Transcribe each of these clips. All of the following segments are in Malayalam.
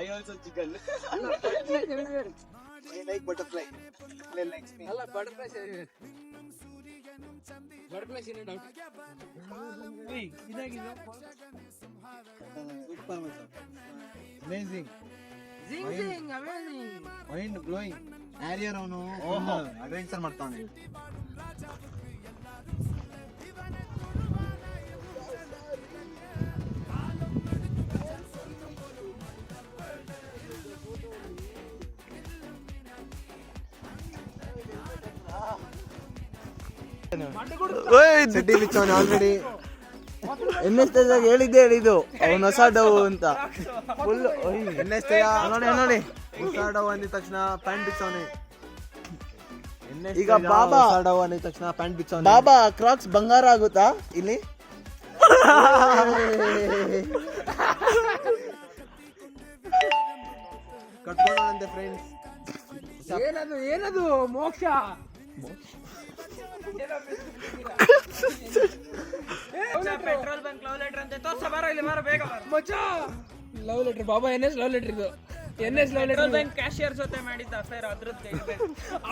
I also chicken. I like butterfly. They likes me. Allah butterfly favorite. Butterfly seen it out. Hey, idagida. Super master. Amazing. Zing zing, amazing. Mind blowing. Harrier ಅವನು ಅಡ್ವೆಂಚರ್ ಮಾಡ್ತಾನೆ. ಸಿಟಿ ಬಿಚ್ಚವನು ಆಲ್ರೆಡಿ ಎನ್ನೆಸ್ತಾಗ ಹೇಳಿದ್ದು ಅವನು ಹೊಸ ಡವ್ ಅಂತ ಫುಲ್ ಎನ್ನೆಸ್ತಾಗ ನೋಡಿ ಹೊಸ ಡವ್ ಅಂದಿದ ತಕ್ಷಣ ಪ್ಯಾಂಟ್ ಬಿಚ್ಚವನೆ. ಈಗ ಬಾಬಾ ಡವ್ ಅಂದಿದ ತಕ್ಷಣ ಪ್ಯಾಂಟ್ ಬಿಚ್ಚವನೆ. ಬಾಬಾ ಕ್ರಾಕ್ಸ್ ಬಂಗಾರ ಆಗುತ್ತಾ ಇಲ್ಲಿ? ಕಟ್ಕೊಂಡಂತೆ ಫ್ರೆಂಡ್ಸ್. ಏನದು ಮೋಕ್ಷ ಪೆಟ್ರೋಲ್ ಬಂಕ್ ಲವ್ ಲೆಟರ್ ಅಂತ ತೋರ್ಸ ಬಾರ ಇಲ್ಲಿ ಮಾರ ಬೇಗ ಮಚ್ಚಾ. ಲವ್ ಲೆಟರ್ ಬಾಬಾ NS ಲವ್ ಲೆಟರ್ ಇದು. NS love letter bank cashier ಜೊತೆ ಮಾಡಿದ್ದ ಅಫೇರ್ ಅದ್ರದ್ದು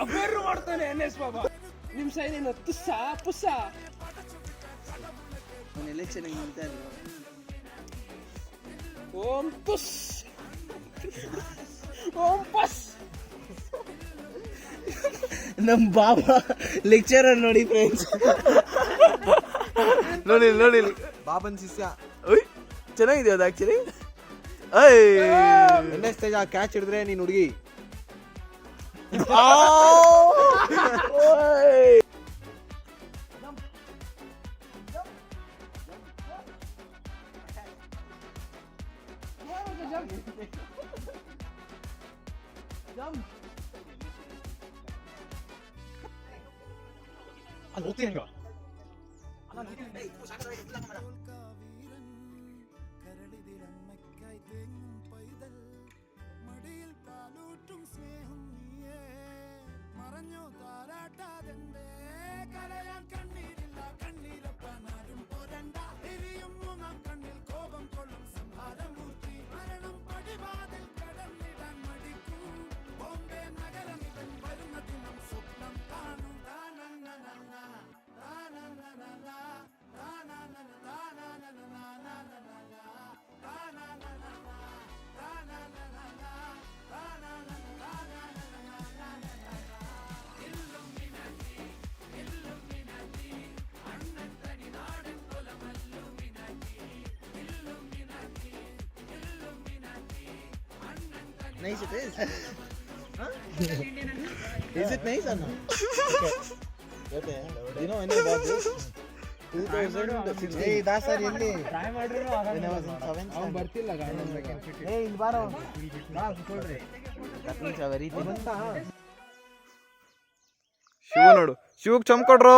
ಅಫೇರ್ ಮಾಡ್ತಾನೆ NS ಬಾಬಾ. ನಿಮ್ ಸೈನ್ ಏನು ತುಸ್ಸ ಪುಸ್ಸ? ಅವನು ಎಲೆಕ್ಷನ್ ಮಾಡ್ತಾ ಇದ್ರು. ಓಂ ತುಸ್ ಓಂ ಪಸ್. ನಮ್ ಬಾಬಾ ಲೆಕ್ಚರರ್ ನೋಡಿ ಫ್ರೆಂಡ್ಸ್. ನೋಡಿ ಬಾಬನ್ ಶಿಷ್ಯ. ಚೆನ್ನಾಗಿದೆ ಅದು ಆಕ್ಚುಲಿ. ಎನ್ಎಸ್ ತೇಜ ಕ್ಯಾಚ್ ಹಿಡಿದ್ರೆ ನೀನ್ ಹುಡುಗಿ. ಅಲ್ಲಿ ಹೋಗ್ತೀನಿ ಈಗ. Nice it is. Huh? Is it nice or not? Okay. You know any about this? 2016. Hey, that's our India. Try ಮಾಡ್ರು When I was in 7th ಅವ್ನು standard. ಬರ್ತಿಲ್ಲ ಗಾಡಿ. Hey, ಇಲ್ಲಿ ಬಾರೋ. ಬಾ ಕೂತ್ಕೊಳ್ರಿ. That means a very thing. Shiva ನೋಡು. ಶಿವಕ್ಕೆ ಚಮಕೊಡ್ರೋ.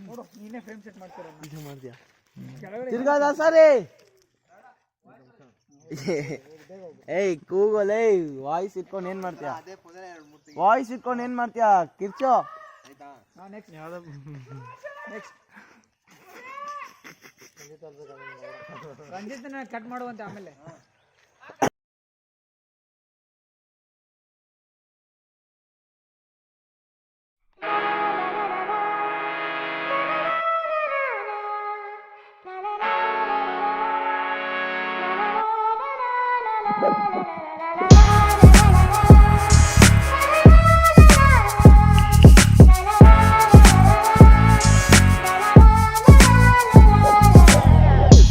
ನೋಡು ನೀನೇ ಫ್ರೇಮ್ ಸೆಟ್ ಮಾಡ್ತೀರ. ಇದು ಮಾಡ್ತೀಯಾ? ತಿರ್ಗಾ ದಾಸರೇ. ಏಯ್ ಕೂಗೋಲೇ. ವಾಯ್ಸ್ ಇಟ್ಕೊಂಡು ಏನ್ ಮಾಡ್ತೀಯಾ? ಕಿರ್ಚೋ. ನೆಕ್ಸ್ಟ್ ರಂಜಿತ್ನ ಕಟ್ ಮಾಡುವಂತೆ ಆಮೇಲೆ.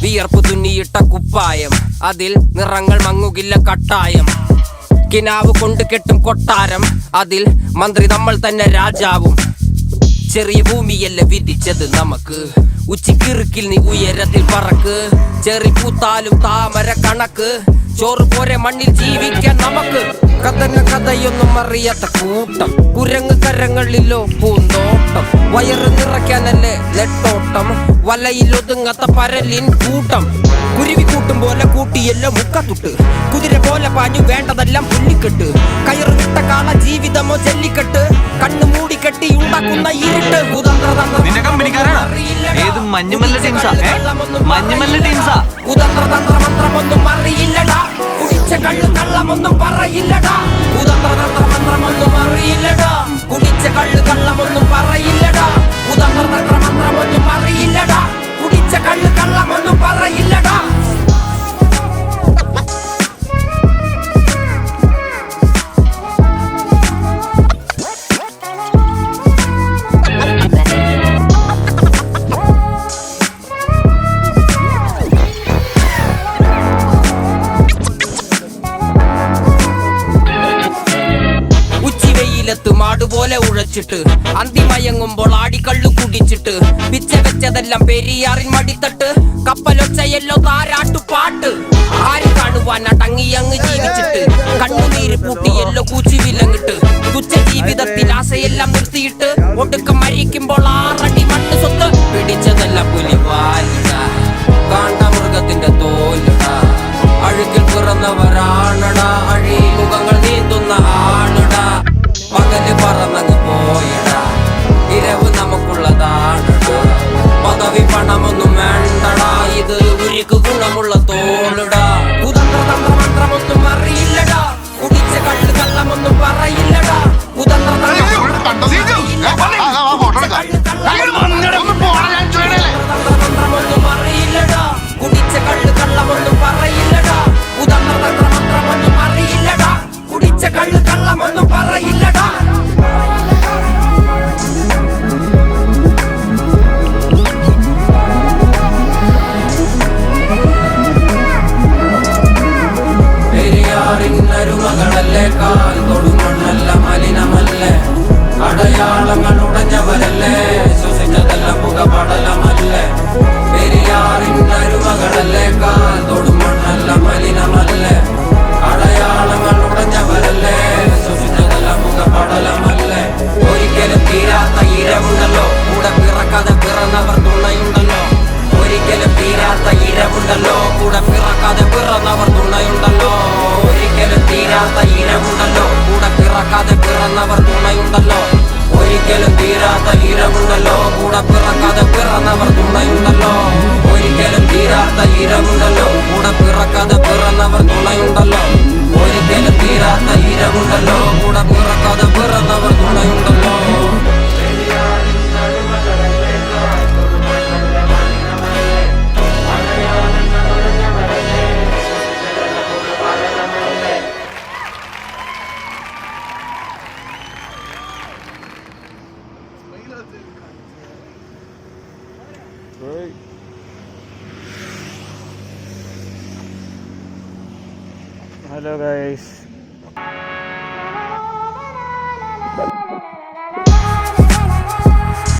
വിയർപ്പ് തുന്നിയിട്ട കുപ്പായം, അതിൽ നിറങ്ങൾ മങ്ങുകില്ല കട്ടായം. കിനാവ് കൊണ്ട് കെട്ടും കൊട്ടാരം, അതിൽ മന്ത്രി നമ്മൾ തന്നെ രാജാവും. ചെറിയ ഭൂമിയല്ല വിധിച്ചത് നമുക്ക്, ഉച്ചിക്കിറുക്കിൽ നീ ഉയരത്തിൽ പറക്ക്. ചെറി പൂത്താലും താമര കണക്ക്, ചോറ് പോരെ മണ്ണിൽ ജീവിക്കാൻ നമുക്ക്. കഥന കഥയൊന്നും അറിയാത്ത കൂട്ടം, കുരങ്ങ് കരങ്ങളിലോ പൂന്തോട്ടം. വയറ് നിറയ്ക്കാനല്ലേ നെട്ടോട്ടം, വലയിൽ ഒതുങ്ങാത്ത പരലിൻ കൂട്ടം. കുരുവി കൂട്ടും പോലെ കൂട്ടിയല്ലോ മുക്കത്തുട്ട് കുതിര പോലെ പാഞ്ഞു വേണ്ടതെല്ലാം പുല്ലിക്കെട്ട് കയറ് വിട്ട കാള ജീവിതമോ ജല്ലിക്കെട്ട് കണ്ണു മൂടിക്കെട്ടി ഉണ്ടാക്കുന്ന ഇരുട്ട് നിന്റെ കമ്പനിക്കാരാണ് ഏത് മഞ്ഞുമല്ല ടീംസാ മഞ്ഞുമല്ല ടീംസാ കുതന്ത്രതന്ത്രമന്ത്രമൊന്നും അറിയില്ലടാ കുടിച്ച കള്ളു കള്ളമൊന്നും പറയില്ലടാ കുതന്ത്രതന്ത്രമന്ത്രമൊന്നും അറിയില്ലടാ കുടിച്ച കള്ളു കള്ളമൊന്നും പറയില്ലടാ കുതന്ത്രതന്ത്രമന്ത്രമൊന്നും അറിയില്ലടാ കുടിച്ച കള്ളു കള്ളമൊന്നും പറയില്ലടാ മാടുപോലെ ഉഴച്ചിട്ട് അന്തിമയങ്ങുമ്പോൾ ആടിക്കള്ളു കുടിച്ചിട്ട് പിച്ച വെച്ചതെല്ലാം പെരിയാറിൻ മടിത്തട്ട് കപ്പലൊച്ചയല്ലോ താരാട്ടുപാട്ട് ആര് കാണുവാൻ അടങ്ങിയങ്ങ് ജീവിച്ചിട്ട് കണ്ണുനീര് പൂട്ടിയല്ലോ കൂച്ചി വിലങ്ങിട്ട് തുച്ഛ ജീവിതത്തിൽ ആശയെല്ലാം നിർത്തിയിട്ട് ഒടുക്കം മരിക്കുമ്പോൾ 6 അടി മണ്ണ് സ്വത്ത് പിടിച്ചതെല്ലാം പുലിവാലിട കാണ്ടമൃഗത്തിന്റെ തോലിട അഴുക്കിൽ പിറന്നവരാണടാ അഴിമുഖങ്ങൾ നീന്തുന്ന ആളുടാ പകല് പറന്നങ്ങ് പോയിടാ ഇരവ് നമുക്കുള്ളതാണടാ പദവി പണമൊന്നും വേണ്ടടാ ഇത് ഉരുക്ക് ഗുണമുള്ള തോളിടാ കുതന്ത്രതന്ത്രമന്ത്രമൊന്നും അറിയില്ലടാ കുടിച്ച കള്ള് കള്ളമൊന്നും പറയില്ലടാ കുതന്ത്രതന്ത്രമൊന്നും അറിയില്ലടാ കുടിച്ച കള്ള് കള്ളമൊന്നും പറയില്ലടാ കുതന്ത്രതന്ത്രമന്ത്രമൊന്നും അറിയില്ലടാ കുടിച്ച കള്ള് കള്ളമൊന്നും പറയില്ലടാ പെരിയാറിന്നരുമകളല്ലേ കാൽ തൊടുമണ്ണല്ല മലിനമല്ലേ അടയാളങ്ങൾ ഉടഞ്ഞവരല്ലേ ശ്വസിച്ചതെല്ലാം പുകപടലമല്ലേ പെരിയാറിന്നരുമകളല്ലേ കാൽ തൊടുമണ്ണല്ല മലിനമല്ലേ അടയാളങ്ങൾ ഉടഞ്ഞവരല്ലേ ശ്വസിച്ചതെല്ലാം പുകപടലമല്ലേ ഒരിക്കലും തീരാത്ത ഇരവുണ്ടല്ലോ കൂടെ പിറക്കാതെ പിറന്നവർ തുണയുണ്ടല്ലോ ഒരിക്കലും തീരാത്ത ഇരവുണ്ടല്ലോ കൂടെ പിറക്കാതെ പിറന്നവർ തുണയുണ്ടല്ലോ ഒരിക്കലും തീരാത്ത ഇരവുണ്ടല്ലോ കൂടെ പിറക്കാതെ പിറന്നവർ തുണയുണ്ടല്ലോ ഒരിക്കലും തീരാത്ത ഇരവുണ്ടല്ലോ കൂടെ പിറക്കാതെ പിറന്നവർ തുണയുണ്ടല്ലോ ഒരിക്കലും തീരാത്ത ഇരവുണ്ടല്ലോ കൂടെ പിറക്കാതെ പിറന്നവർ തുണയുണ്ടല്ലോ ഒരിക്കലും തീരാത്ത ഇരവുണ്ടല്ലോ കൂടെ പിറക്കാതെ പിറന്നവർ തുണയുണ്ടല്ലോ ഹലോ ഗൈസ്,